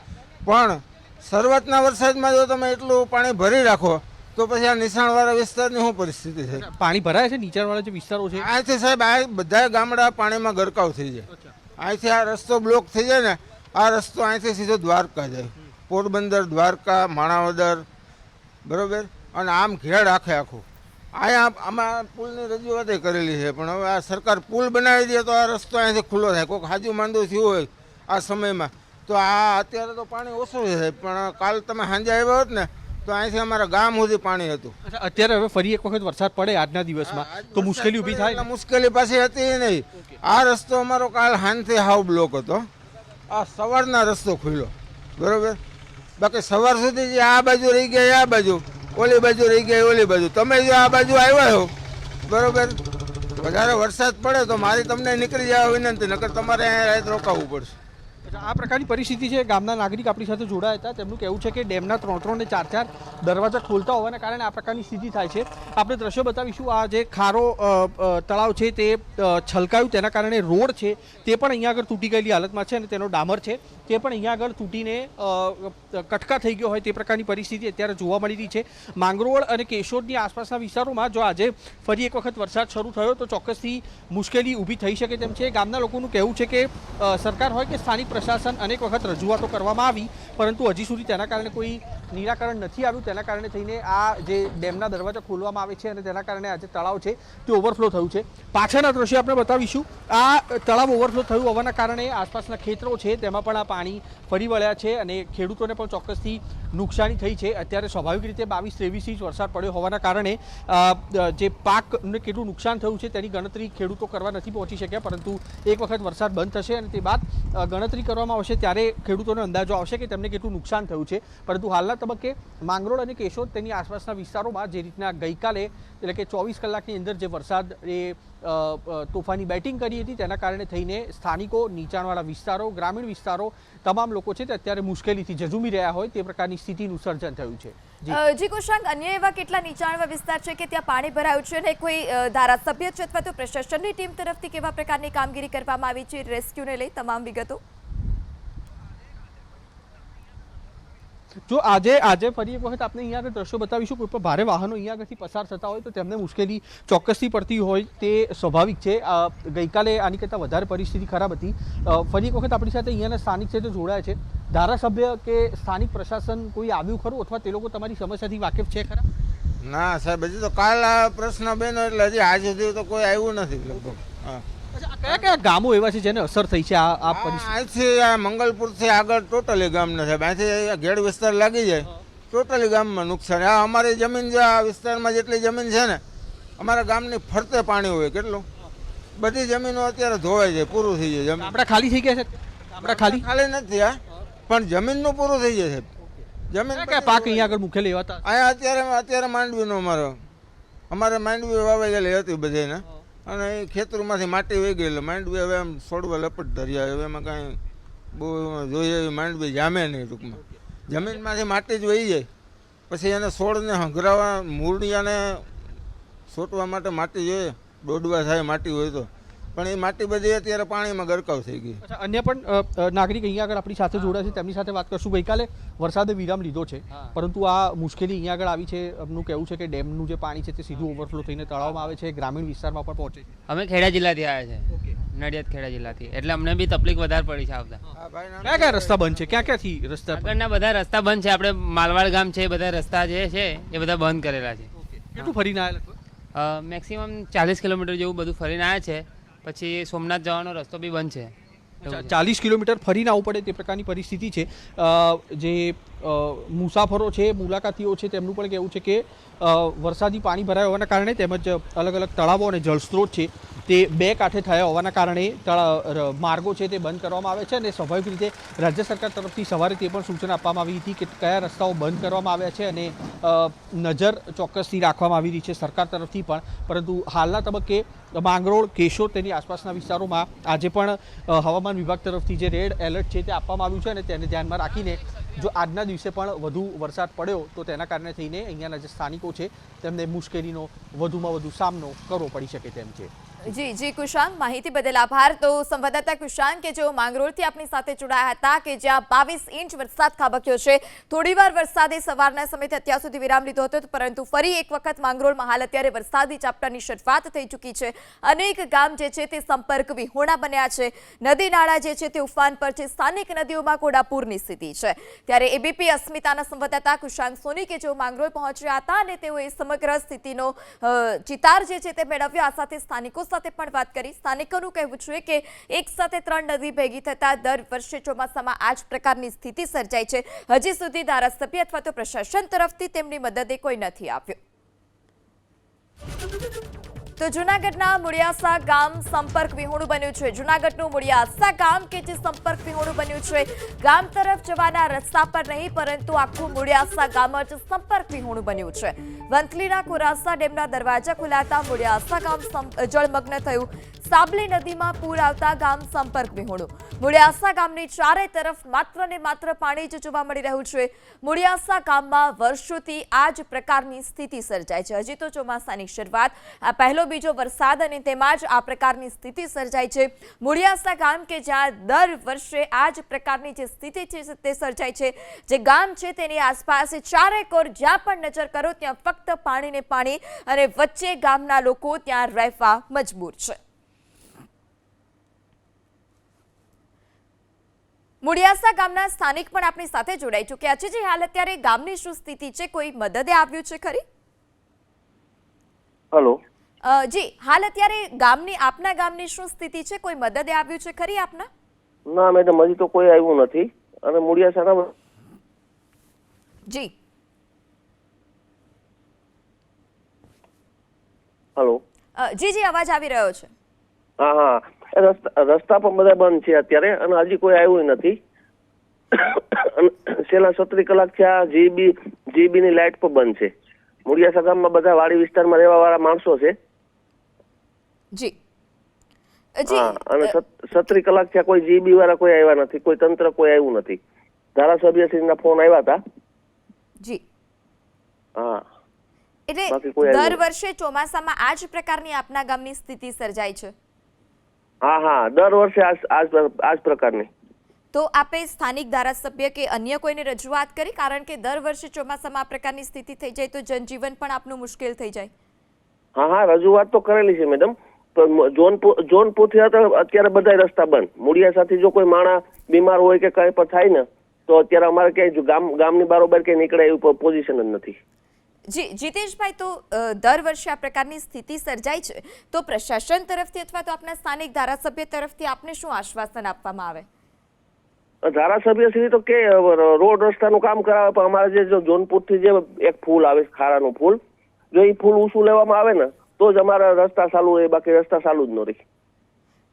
પણ શરૂઆતના વરસાદમાં જો તમે એટલું પાણી ભરી રાખો તો પછી આ નીચાણવાળા વિસ્તારની શું પરિસ્થિતિ છે? પાણી ભરાય છે નીચાણવાળા જે વિસ્તારો છે અહીંથી સાહેબ આ બધા ગામડા પાણીમાં ગરકાવ થઈ જાય. અહીંથી આ રસ્તો બ્લોક થઈ જાય ને, આ રસ્તો અહીંથી સીધો દ્વારકા જાય, પોરબંદર, દ્વારકા, માણાવદર, બરાબર, અને આમ ઘેડ આખું. અહીંયા આમાં પુલની રજૂઆત કરેલી છે, પણ હવે આ સરકાર પુલ બનાવી દે તો આ રસ્તો અહીંથી ખુલ્લો થાય. કોઈક હાજુ માંદું થયું હોય આ સમયમાં તો આ અત્યારે તો પાણી ઓછું છે, પણ કાલ તમે સાંજે આવ્યા હોત ને તો અહીંથી અમારા ગામ સુધી પાણી હતું. અત્યારે હવે ફરી એક વખત વરસાદ પડે આજના દિવસમાં તો મુશ્કેલી ઊભી થાય? મુશ્કેલી પાછી હતી નહીં. આ રસ્તો અમારો કાલ સાંજથી હાવ બ્લોક હતો. આ સવારના રસ્તો ખુલ્લો, બરાબર. બાકી સવાર સુધી જે આ બાજુ રહી ગયા આ બાજુ, ઓલી બાજુ રહી ગઈ ઓલી બાજુ. તમે જો આ બાજુ આવ્યા છો, બરાબર, વધારે વરસાદ પડે તો મારી તમને નીકળી જવા વિનંતી, નકર તમારે અહીંયા રાત રોકાવવું પડશે. આ પ્રકારની પરિસ્થિતિ છે. ગામના નાગરિક આપણી સાથે જોડાયા હતા, તેમનું કહેવું છે કે ડેમના 3-3 અને 4-4 દરવાજા ખોલતા હોવાના કારણે આ પ્રકારની સ્થિતિ થાય છે. આપણે દ્રશ્યો બતાવીશું. આ જે ખારો તળાવ છે તે છલકાયું, તેના કારણે રોડ છે તે પણ અહીંયા આગળ તૂટી ગયેલી હાલતમાં છે અને તેનો ડામર છે તે પણ અહીંયા આગળ તૂટીને કટકા થઈ ગયો હોય તે પ્રકારની પરિસ્થિતિ અત્યારે જોવા મળી રહી છે. માંગરોળ અને કેશોદની આસપાસના વિસ્તારોમાં જો આજે ફરી એક વખત વરસાદ શરૂ થયો તો ચોક્કસથી મુશ્કેલી ઊભી થઈ શકે તેમ છે. ગામના લોકોનું કહેવું છે કે સરકાર હોય કે સ્થાનિક પ્રશાસન અનેક વખત રજૂઆતો કરવામાં આવી, પરંતુ હજી સુધી તેના કારણે કોઈ નિરાકરણ નથી આવ્યું. તેના કારણે થઈને આ જે ડેમના દરવાજા ખોલવામાં આવે છે અને તેના કારણે આજે તળાવ છે તે ઓવરફ્લો થયું છે. પાછળના દ્રશ્યો આપણે બતાવીશું. આ તળાવ ઓવરફ્લો થયું હોવાના કારણે આસપાસના ખેતરો છે તેમાં પણ આ પાણી ફરી વળ્યા છે અને ખેડૂતોને પણ ચોક્કસથી નુકસાની થઈ છે. અત્યારે સ્વાભાવિક રીતે 22-23 ઇંચ વરસાદ પડ્યો હોવાના કારણે જે પાકને કેટલું નુકસાન થયું છે તેની ગણતરી ખેડૂતો કરવા નથી પહોંચી શક્યા, પરંતુ એક વખત વરસાદ બંધ થશે અને તે બાદ ગણતરી કરવામાં આવશે ત્યારે ખેડૂતોને અંદાજો આવશે કે તેમને કેટલું નુકસાન થયું છે. પરંતુ હાલના તબક્કે માંગરોળ અને કેશોદ તેની આસપાસના વિસ્તારોમાં જે રીતના ગઈકાલે એટલે કે 24 કલાકની અંદર જે વરસાદ એ તોફાની બેટિંગ કરી હતી તેના કારણે થઈને સ્થાનિકો, નીચાણવાળા વિસ્તારો, ગ્રામીણ વિસ્તારો, તમામ લોકો છે તે અત્યારે મુશ્કેલીથી ઝઝૂમી રહ્યા હોય તે પ્રકારની સ્થિતિનું સર્જન થયું છે. જી કુશાંક, અન્ય એવા કેટલા નીચાણવાળા વિસ્તાર છે કે ત્યાં પાણી ભરાયું છે અને કોઈ ધારાસભ્ય છે અથવા તો પ્રશાસનની ટીમ તરફથી કેવા પ્રકારની કામગીરી કરવામાં આવી છે રેસ્ક્યુને લઈ તમામ વિગતો? જો આજે ફરી એક વખત આપણે અહીંયા આગળ દ્રશ્યો બતાવીશું. કોઈ પણ ભારે વાહનો અહીંયા આગળથી પસાર થતા હોય તો તેમને મુશ્કેલી ચોક્કસથી પડતી હોય તે સ્વાભાવિક છે. ગઈકાલે આની કરતાં વધારે પરિસ્થિતિ ખરાબ હતી. ફરી એક વખત આપણી સાથે અહીંયાના સ્થાનિક છે તે જોડાયા છે. ધારાસભ્ય કે સ્થાનિક પ્રશાસન કોઈ આવ્યું ખરું અથવા તે લોકો તમારી સમસ્યાથી વાકેફ છે ખરા? ના સાહેબ, હજી તો કાલ આ પ્રશ્ન બન્યો એટલે હજી આજ સુધી તો કોઈ આવ્યું નથી લગભગ. હા, કયા કયા ગામો એવા છે જેને અસર થઈ છે આ પરિસ્થિતિ? અહીંથી આ મંગલપુરથી આગળ ટોટલી ગામ ને સાહેબ, અહીંથી ઘેડ વિસ્તાર લાગી જાય ટોટલી ગામમાં નુકસાન. આ અમારી જમીન જે આ વિસ્તારમાં જેટલી જમીન છે ને, અમારા ગામની ફરતે પાણી હોય કેટલું, બધી જમીનો અત્યારે ધોવાઈ જાય, પૂરું થઈ જાય. જમીન આપણા ખાલી થઈ ગયા છે? આપણા ખાલી ખાલી નથી. આ પણ જમીનનું પૂરું થઈ જાય સાહેબ. જમીન કયા પાક અહીંયા આગળ મુખ્ય લેવાતા? અહીંયા અત્યારે માંડવીનો અમારે માંડવી વાવાઈ ગયેલી હતી બધાને, અને એ ખેતરોમાંથી માટી વહી ગયેલી. માંડવી હવે આમ છોડવા લપટ ધર્યા, હવે એમાં કાંઈ બહુ જોઈએ એવી માંડવી જામે નહીં. ટૂંકમાં જમીનમાંથી માટી જ વહી જાય, પછી એને છોડને હંગરાવા મૂળિયાને છોટવા માટે માટી જોઈએ, દોડવા થાય માટી હોય તો, પણ એ માટી બધી અત્યારે પાણીમાં ગરકાવ થઈ ગઈ. અન્ય પણ નાગરિક અહીંયા આગળ આપણી સાથે જોડાયા છે, તેમની સાથે વાત કરશું. ગઈકાલે વરસાદે વિરામ લીધો છે, પરંતુ આ મુશ્કેલી અહીંયા આગળ આવી છે. એમનું કહેવું છે કે ડેમનું જે પાણી છે તે સીધું ઓવરફ્લો થઈને તળાવમાં આવે છે, ગ્રામીણ વિસ્તારમાં પણ પહોંચે છે. અમે ખેડા જિલ્લાથી આવ્યા છે, નડિયાદ ખેડા જિલ્લાથી, એટલે અમને બી તકલીફ વધારે પડી છે આવતા. કયા કયા રસ્તા બંધ છે? ક્યાં ક્યાંથી રસ્તા? આગળના બધા રસ્તા બંધ છે. આપણે માલવાડ ગામ છે, બધા રસ્તા જે છે એ બધા બંધ કરેલા છે. કેટલું ફરીને આવ્યા? મેક્સિમમ 40 કિલોમીટર જેવું બધું ફરીને આવ્યા છે. પછી સોમનાથ જવાનો રસ્તો બી બંધ છે. 40 કિલોમીટર ફરીને આવવું પડે તે પ્રકારની પરિસ્થિતિ છે. જે મુસાફરો છે, મુલાકાતીઓ છે, તેમનું પણ કહેવું છે કે વરસાદી પાણી ભરાયા હોવાના કારણે તેમજ અલગ અલગ તળાવો અને જળસ્ત્રોત છે તે બે કાંઠે થયા હોવાના કારણે માર્ગો છે તે બંધ કરવામાં આવે છે. અને સ્વાભાવિક રીતે રાજ્ય સરકાર તરફથી સવારે તે પણ સૂચના આપવામાં આવી હતી કે કયા રસ્તાઓ બંધ કરવામાં આવ્યા છે, અને નજર ચોક્કસથી રાખવામાં આવી રહી છે સરકાર તરફથી પણ. પરંતુ હાલના તબક્કે માંગરોળ, કેશોદ, તેની આસપાસના વિસ્તારોમાં આજે પણ હવામાન વિભાગ તરફથી જે રેડ એલર્ટ છે તે આપવામાં આવ્યું છે, અને તેને ધ્યાનમાં રાખીને જો આજના દિવસે પણ વધુ વરસાદ પડ્યો તો તેના કારણે થઈને અહીંયાના જે સ્થાનિકો છે તેમને મુશ્કેલીનો વધુમાં વધુ સામનો કરવો પડી શકે તેમ છે. જી કુશાંક, માહિતી બદલ આભાર. તો સંવાદદાતા કુશાંક કે જેઓ માંગરોળથી આપણી સાથે જોડાયા હતા, કે જ્યાં 22 ઇંચ વરસાદ ખાબક્યો છે. થોડીવાર વરસાદે સવારના સમયથી અત્યાર સુધી વિરામ લીધો હતો, પરંતુ ફરી એક વખત માંગરોળમાં હાલ અત્યારે વરસાદી ઝાપટાની શરૂઆત થઈ ચૂકી છે. અનેક ગામ જે છે તે સંપર્ક વિહોણા બન્યા છે. નદી નાળા જે છે તે ઉફાન પર છે. સ્થાનિક નદીઓમાં ઘોડાપૂરની સ્થિતિ છે. ત્યારે એબીપી અસ્મિતાના સંવાદદાતા કુશાંક સોની કે જેઓ માંગરોળ પહોંચ્યા હતા અને તેઓએ સમગ્ર સ્થિતિનો ચિતાર જે છે તે મેળવ્યો. આ સાથે સ્થાનિકો સાથે પણ વાત કરી. સ્થાનિકોનું કહેવું છે કે એક સાથે 3 નદી ભેગી થતા દર વર્ષે ચોમાસામાં આ જ પ્રકારની સ્થિતિ સર્જાય છે. હજી સુધી ધારાસભ્ય અથવા તો પ્રશાસન તરફથી તેમની મદદે કોઈ નથી આવ્યું. તો જૂનાગઢના મુળિયાસા ગામ સંપર્ક વિહોણું બન્યું છે. જૂનાગઢનું મુળિયાસા ગામ કે જે સંપર્ક વિહોણું બન્યું છે. ગામ તરફ જવાના રસ્તા પર નહીં, પરંતુ આખું મુળિયાસા ગામ જ સંપર્ક વિહોણું બન્યું છે. વંથલીના કુરાસા ડેમના દરવાજા ખુલાતા મુળિયાસા ગામ જળમગ્ન થયું. સાબલી નદીમાં પૂર આવતા ગામ સંપર્ક વિહોણું. મુળિયાસા ગામની ચારે તરફ માત્ર ને માત્ર પાણી જ જોવા મળી રહ્યું છે. મુળિયાસા ગામમાં વર્ષોથી આ જ પ્રકારની સ્થિતિ સર્જાય છે. હજી તો ચોમાસાની શરૂઆત, આ પહેલો બીજો વરસાદ અને તેમાં જ આ પ્રકારની સ્થિતિ સર્જાય છે. મુળિયાસા ગામ કે જ્યાં દર વર્ષે આ જ પ્રકારની જે સ્થિતિ છે તે સર્જાય છે. જે ગામ છે તેની આસપાસ ચારે કોર જ્યાં પણ નજર કરો ત્યાં ફક્ત પાણી ને પાણી, અને વચ્ચે ગામના લોકો ત્યાં રહેવા મજબૂર છે. મુળિયાસા ગામના સ્થાનિક પણ આપણી સાથે જોડાઈ ચૂક્યા છે. જે હાલ અત્યારે ગામની શું સ્થિતિ છે, કોઈ મદદે આવ્યું છે ખરી? હેલો જી, હાલ અત્યારે આપના ગામની શું સ્થિતિ છે, કોઈ મદદે આવ્યું છે ખરી આપના? ના મેડમ, હજી તો કોઈ આવ્યું નથી. અને મુળિયાસાના જી હેલો જી અવાજ આવી રહ્યો છે. હા, રસ્તા પણ બધા બંધ છે અત્યારે, અને હજી કોઈ આવ્યું નથી. છેલ્લા 37 કલાક થયા જીબી ની લાઇટ પણ બંધ છે. મુળિયાસા ગામમાં બધા વાડી વિસ્તારમાં રહેવા વાળા માણસો છે. જી અને 37 કલાક થયા કોઈ જીબી વાળા કોઈ આવ્યા નથી, કોઈ તંત્ર કોઈ આવ્યું નથી. ધારાસભ્યશ્રીના ફોન આવ્યા હતા. જી હા, એટલે દર વર્ષે ચોમાસામાં આ જ પ્રકારની આપના ગામની સ્થિતિ સર્જાય છે? હા, દર વર્ષે આ જ પ્રકારની. તો આપે સ્થાનિક ધારાસભ્ય કે અન્ય કોઈને રજૂઆત કરી? કારણ કે દર વર્ષે ચોમાસામાં આ પ્રકારની સ્થિતિ થઈ જાય તો જનજીવન પણ આપનું મુશ્કેલ થઈ જાય. હા, રજૂઆત તો કરેલી છે મેડમ. જોનપુરથી અત્યારે બધા રસ્તા બંધ. મુળિયાસાથી જો કોઈ માણસ બીમાર હોય કે કઈ પણ થાય ને તો અત્યારે અમારે ક્યાંય ગામની બારોબાર ક્યાંય નીકળે એવું પોઝિશન જ નથી. જી જીતેશભાઈ, તો દર વર્ષે આ પ્રકારની સ્થિતિ સર્જાય છે તો પ્રશાસન તરફથી અથવા તો આપના સ્થાનિક ધારાસભ્ય તરફથી આપને શું આશ્વાસન આપવામાં આવે? ધારાસભ્ય શ્રી તો કે રોડ રસ્તાનું કામ કરાવે, પણ અમારે જે જોનપુરથી જે એક ફૂલ આવે ખારાનું ફૂલ, જો એ ફૂલ ઊંચું લેવામાં આવે ને તો જ અમારા રસ્તા ચાલુ રહે, બાકી રસ્તા ચાલુ જ ન રહે.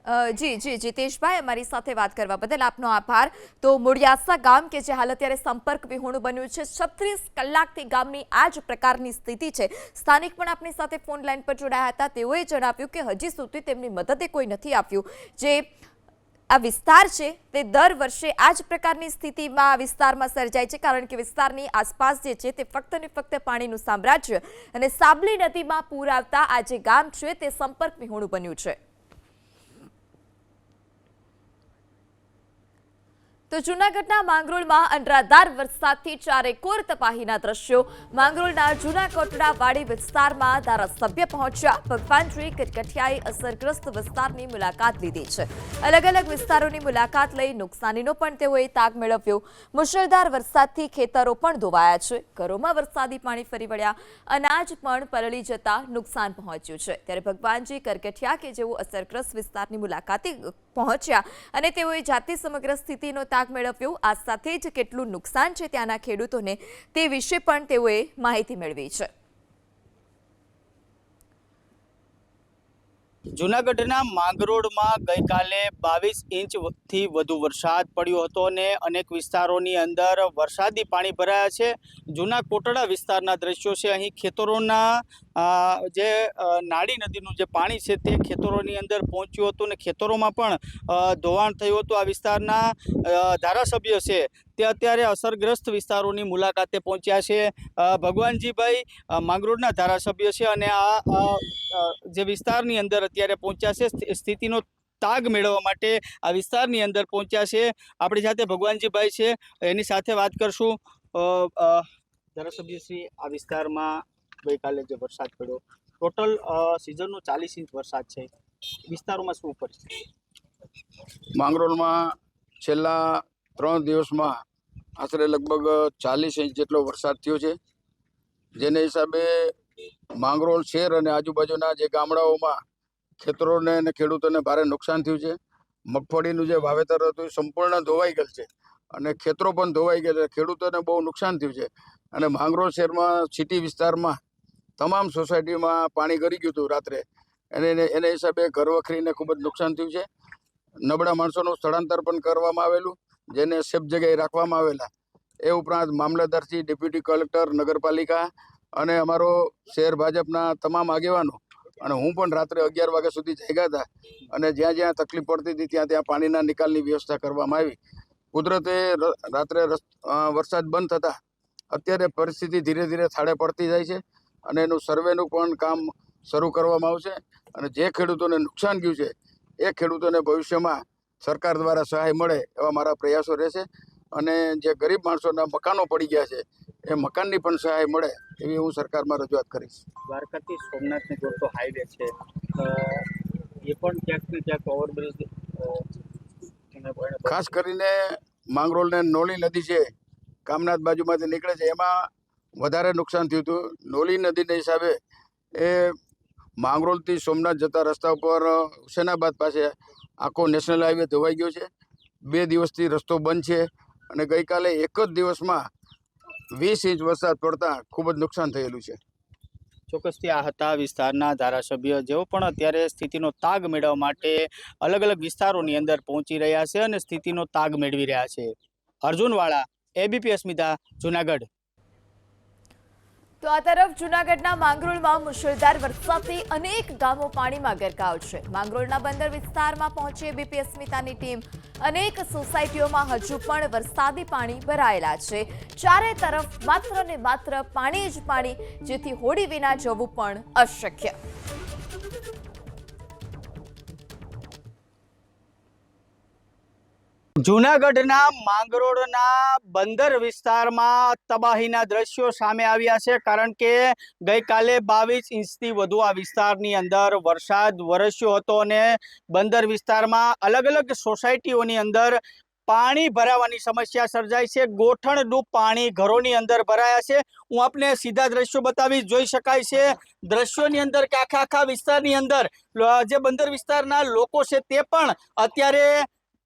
જી જી જીતેશભાઈ, અમારી સાથે વાત કરવા બદલ આપનો આભાર. તો મુડિયાસા ગામ કે જે હાલ અત્યારે સંપર્ક વિહોણું બન્યું છે, 36 કલાકથી ગામની આ જ પ્રકારની સ્થિતિ છે. સ્થાનિક પણ આપણી સાથે ફોન લાઈન પર જોડાયા હતા. તેઓએ જણાવ્યું કે હજી સુધી તેમની મદદે કોઈ નથી આવ્યું. જે આ વિસ્તાર છે તે દર વર્ષે આ જ પ્રકારની સ્થિતિમાં આ વિસ્તારમાં સર્જાય છે, કારણ કે વિસ્તારની આસપાસ જે છે તે ફક્ત ને ફક્ત પાણીનું સામ્રાજ્ય અને સાબલી નદીમાં પૂર આવતા આ જે ગામ છે તે સંપર્ક વિહોણું બન્યું છે. તો જૂનાગઢના માંગરોળમાં અનરાધાર વરસાદથી ચારેકોર તબાહીના દ્રશ્યો. માંગરોળના જૂના કોટડા વાડી વિસ્તારમાં ધારાસભ્ય પહોંચ્યા. ભગવાનજી કટકટિયાએ અસરગ્રસ્ત વિસ્તારની મુલાકાત લીધી છે. અલગ અલગ વિસ્તારોની મુલાકાત લઈ નુકસાનીનો પણ તેઓએ તાગ મેળવ્યો. મુશળધાર વરસાદથી ખેતરો પણ ધોવાયા છે. ઘરોમાં વરસાદી પાણી ફરી વળ્યા. અનાજ પણ પલળી જતા નુકસાન પહોંચ્યું છે. ત્યારે ભગવાનજી કટકટિયા કે જેઓ અસરગ્રસ્ત વિસ્તારની મુલાકાતે પહોંચ્યા અને તેઓએ જાતે સમગ્ર સ્થિતિનો તાગ મેળવ્યો. આ સાથે જ કેટલું નુકસાન છે ત્યાંના ખેડૂતોને તે વિશે પણ તેઓએ માહિતી મેળવી છે. જૂનાગઢના માંગરોળમાં ગઈકાલે 22 ઇંચથી વધુ વરસાદ પડ્યો હતો અને અનેક વિસ્તારોની અંદર વરસાદી પાણી ભરાયા છે. જૂના કોટડા વિસ્તારના દ્રશ્યો છે. અહીં ખેતરોના જે નાળી નદીનું જે પાણી છે તે ખેતરોની અંદર પહોંચ્યું હતું અને ખેતરોમાં પણ ધોવાણ થયું હતું. આ વિસ્તારના ધારાસભ્ય છે તે અત્યારે અસરગ્રસ્ત વિસ્તારોની મુલાકાતે પહોંચ્યા છે. ભગવાનજીભાઈ માંગરોળના ધારાસભ્ય છે અને આ જે વિસ્તારની અંદર અત્યારે પહોંચ્યા છે, સ્થિતિનો તાગ મેળવવા માટે આ વિસ્તારની અંદર પહોંચ્યા છે. આપણી સાથે ભગવાનજીભાઈ છે, એની સાથે વાત કરશું. ધારાસભ્યશ્રી, આ વિસ્તારમાં ગઈકાલે જે વરસાદ પડ્યો, ટોટલ સિઝનનો 40 ઇંચ વરસાદ છે. વિસ્તારોમાં શું પરિસ્થિતિ? માંગરોળમાં છેલ્લા 3 દિવસમાં આશરે લગભગ 40 ઇંચ જેટલો વરસાદ થયો છે, જેને હિસાબે માંગરોળ શહેર અને આજુબાજુના જે ગામડાઓમાં ખેતરોને અને ખેડૂતોને ભારે નુકસાન થયું છે. મગફળીનું જે વાવેતર હતું એ સંપૂર્ણ ધોવાઈ ગયેલ છે અને ખેતરો પણ ધોવાઈ ગયા છે. ખેડૂતોને બહુ નુકસાન થયું છે અને માંગરોળ શહેરમાં સિટી વિસ્તારમાં તમામ સોસાયટીમાં પાણી ગળી ગયું હતું રાત્રે. એને હિસાબે ઘરવખરીને ખૂબ જ નુકસાન થયું છે. નબળા માણસોનું સ્થળાંતર પણ કરવામાં આવેલું, જેને સેફ જગ્યાએ રાખવામાં આવેલા. એ ઉપરાંત મામલતદારશ્રી, ડેપ્યુટી કલેક્ટર, નગરપાલિકા અને અમારો શહેર ભાજપના તમામ આગેવાનો અને હું પણ રાત્રે 11 વાગ્યા સુધી જાગ્યા હતા અને જ્યાં જ્યાં તકલીફ પડતી હતી ત્યાં પાણીના નિકાલની વ્યવસ્થા કરવામાં આવી. કુદરતે રાત્રે વરસાદ બંધ થતાં અત્યારે પરિસ્થિતિ ધીરે ધીરે થાળે પડતી જાય છે અને એનું સર્વેનું પણ કામ શરૂ કરવામાં આવશે. અને જે ખેડૂતોને નુકસાન ગયું છે એ ખેડૂતોને ભવિષ્યમાં સરકાર દ્વારા સહાય મળે એવા મારા પ્રયાસો રહેશે. અને જે ગરીબ માણસોના મકાનો પડી ગયા છે એ મકાનની પણ સહાય મળે એવી હું સરકારમાં રજૂઆત કરીશ. દ્વારકાથી સોમનાથને જોડતો હાઈવે છે, એ પણ ક્યાંક ને ક્યાંક ઓવરબ્રિજ, ખાસ કરીને માંગરોળ ને નોલી નદી છે, કામનાથ બાજુમાંથી નીકળે છે, એમાં વધારે નુકસાન થયું હતું. નોલી નદીના હિસાબે એ માંગરોળથી સોમનાથ જતા રસ્તા ઉપર હુસેનાબાદ પાસે આખો નેશનલ હાઈવે ધોવાઈ ગયો છે. 2 દિવસથી રસ્તો બંધ છે અને ગઈકાલે એક જ દિવસમાં 20 ઇંચ વરસાદ પડતા ખૂબ જ નુકસાન થયેલું છે. ચોક્કસથી આ હતા વિસ્તારના ધારાસભ્ય, જેઓ પણ અત્યારે સ્થિતિનો તાગ મેળવવા માટે અલગ અલગ વિસ્તારોની અંદર પહોંચી રહ્યા છે અને સ્થિતિનો તાગ મેળવી રહ્યા છે. અર્જુનવાળા, એબીપી અસ્મિતા, જૂનાગઢ. તો આ તરફ જૂનાગઢના માંગરોળમાં મુશળધાર વરસાદથી અનેક ગામો પાણીમાં ગરકાવ છે. માંગરોળના બંદર વિસ્તારમાં પહોંચી એબીપી અસ્મિતાની ટીમ. અનેક સોસાયટીઓમાં હજુ પણ વરસાદી પાણી ભરાયેલા છે. ચારે તરફ માત્ર ને માત્ર પાણી જ પાણી, જેથી હોડી વિના જવું પણ અશક્ય. જૂનાગઢના માંગરોળના બંદર વિસ્તારમાં તબાહીના દ્રશ્યો સામે આવ્યા છે, કારણ કે ગઈકાલે 22 ઇંચથી વધુ આ વિસ્તારની અંદર વરસાદ વરસ્યો હતો અને બંદર વિસ્તારમાં અલગ અલગ સોસાયટીઓની અંદર પાણી ભરાવાની સમસ્યા સર્જાઈ છે. ગોઠણનું પાણી ઘરોની અંદર ભરાયા છે. હું આપને સીધા દ્રશ્યો બતાવીશ. જોઈ શકાય છે દ્રશ્યોની અંદર કે આખા વિસ્તારની અંદર જે બંદર વિસ્તારના લોકો છે તે પણ અત્યારે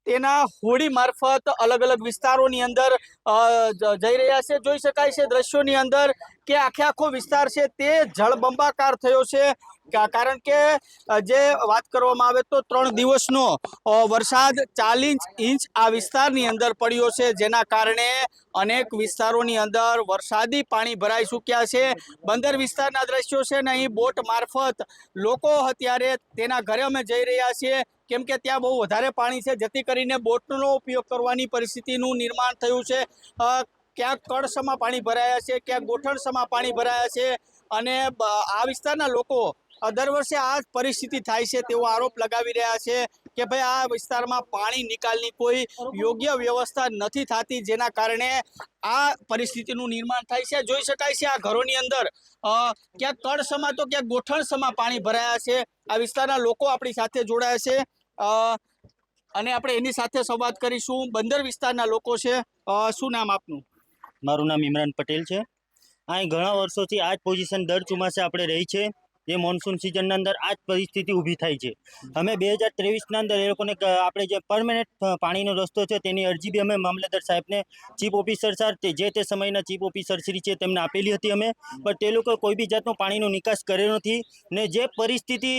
તેના હોડી મારફત અલગ અલગ વિસ્તારોની અંદર જઈ રહ્યા છે. જોઈ શકાય છે દ્રશ્યોની અંદર કે આખો વિસ્તાર છે તે જળબંબાકાર થયો છે. કારણ કે જે વાત કરવામાં આવે તો 3 દિવસનો વરસાદ 40 ઇંચ આ વિસ્તારની અંદર પડ્યો છે, જેના કારણે અનેક વિસ્તારોની અંદર વરસાદી પાણી ભરાઈ ચૂક્યા છે. બંદર વિસ્તારના દ્રશ્યો છે ને, અહીં બોટ મારફત લોકો અત્યારે તેના ઘરે અમે જઈ રહ્યા છીએ, કેમ કે ત્યાં બહુ વધારે પાણી છે, જેથી કરીને બોટનો ઉપયોગ કરવાની પરિસ્થિતિનું નિર્માણ થયું છે. ક્યાંક કળસમાં પાણી ભરાયા છે, ક્યાંક ગોઠણસમાં પાણી ભરાયા છે, અને આ વિસ્તારના લોકો દર વર્ષે આ જ પરિસ્થિતિ થાય છે તેવો આરોપ લગાવી રહ્યા છે કે ભાઈ આ વિસ્તારમાં પાણી નિકાલની કોઈ યોગ્ય વ્યવસ્થા નથી થતી, જેના કારણે આ પરિસ્થિતિનું નિર્માણ થાય છે. જોઈ શકાય છે આ ઘરોની અંદર ક્યાંક કળસમાં તો ક્યાંક ગોઠણસમાં પાણી ભરાયા છે. આ વિસ્તારના લોકો આપણી સાથે જોડાયા છે અને આપણે એની સાથે સંવાદ કરીશું. બંદર વિસ્તારના લોકો છે. શું નામ આપનું? મારું નામ ઇમરાન પટેલ છે. અહીં ઘણા વર્ષોથી આ જ પોઝિશન દર ચોમાસે આપણે રહી છે. એ મોન્સૂન સિઝનના અંદર આ જ પરિસ્થિતિ ઊભી થાય છે. અમે 2023ના અંદર એ લોકોને આપણે જે પરમેનન્ટ પાણીનો રસ્તો છે તેની અરજી બી અમે મામલતદાર સાહેબને, ચીફ ઓફિસર સર જે તે સમયના ચીફ ઓફિસર શ્રી છે તેમને આપેલી હતી અમે, પણ તે લોકો કોઈ બી જાતનો પાણીનો નિકાસ કર્યો નથી. ને જે પરિસ્થિતિ